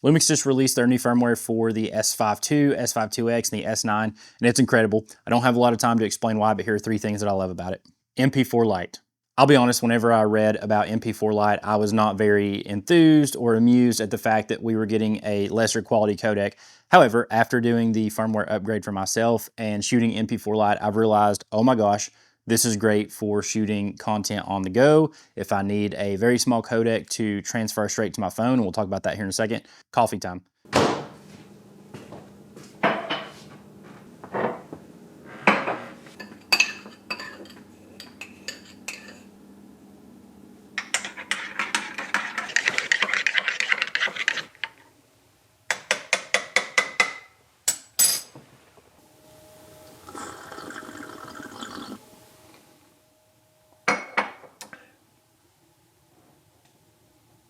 Lumix just released their new firmware for the S5ii, S5iiX, and the S9, and it's incredible. I don't have a lot of time to explain why, but here are 3 things that I love about it. MP4 Lite. I'll be honest, whenever I read about MP4 Lite, I was not very enthused or amused at the fact that we were getting a lesser quality codec. However, after doing the firmware upgrade for myself and shooting MP4 Lite, I've realized, oh my gosh, this is great for shooting content on the go. If I need a very small codec to transfer straight to my phone, and we'll talk about that here in a second. Coffee time.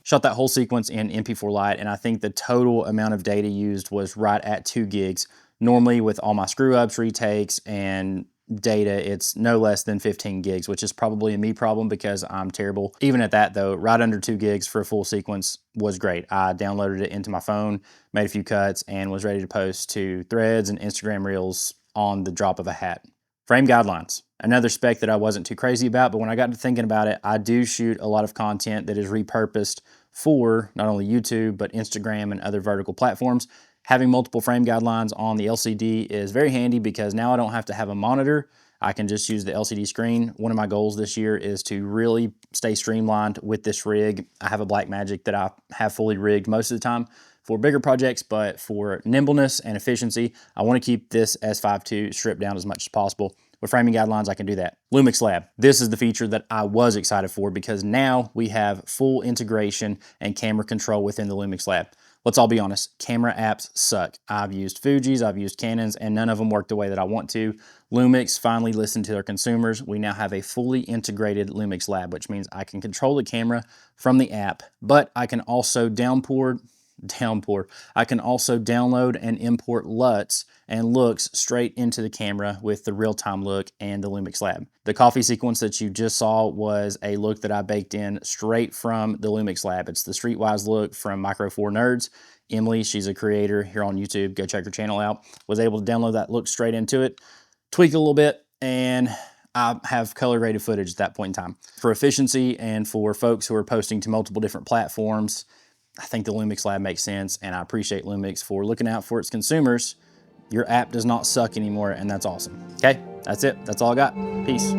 Shot that whole sequence in MP4 Lite, and I think the total amount of data used was right at 2 gigs. Normally with all my screw ups, retakes, and data, it's no less than 15 gigs, which is probably a me problem because I'm terrible. Even at that though, right under 2 gigs for a full sequence was great. I downloaded it into my phone, made a few cuts, and was ready to post to Threads and Instagram Reels on the drop of a hat. Frame guidelines. Another spec that I wasn't too crazy about, but when I got to thinking about it, I do shoot a lot of content that is repurposed for not only YouTube, but Instagram and other vertical platforms. Having multiple frame guidelines on the LCD is very handy because now I don't have to have a monitor. I can just use the LCD screen. One of my goals this year is to really stay streamlined with this rig. I have a Blackmagic that I have fully rigged most of the time for bigger projects, but for nimbleness and efficiency, I want to keep this S5ii stripped down as much as possible. With framing guidelines, I can do that. Lumix Lab. This is the feature that I was excited for because now we have full integration and camera control within the Lumix Lab. Let's all be honest, camera apps suck. I've used Fuji's, I've used Canon's, and none of them work the way that I want to. Lumix finally listened to their consumers. We now have a fully integrated Lumix Lab, which means I can control the camera from the app, but I can also I can also download and import LUTs and looks straight into the camera with the real-time look and the Lumix Lab. The coffee sequence that you just saw was a look that I baked in straight from the Lumix Lab. It's the Streetwise look from Micro 4 Nerds. Emily, she's a creator here on YouTube. Go check her channel out. Was able to download that look straight into it, tweak it a little bit, and I have color graded footage at that point in time. For efficiency and for folks who are posting to multiple different platforms, I think the Lumix Lab makes sense, and I appreciate Lumix for looking out for its consumers. Your app does not suck anymore, and that's awesome. Okay, that's it. That's all I got. Peace.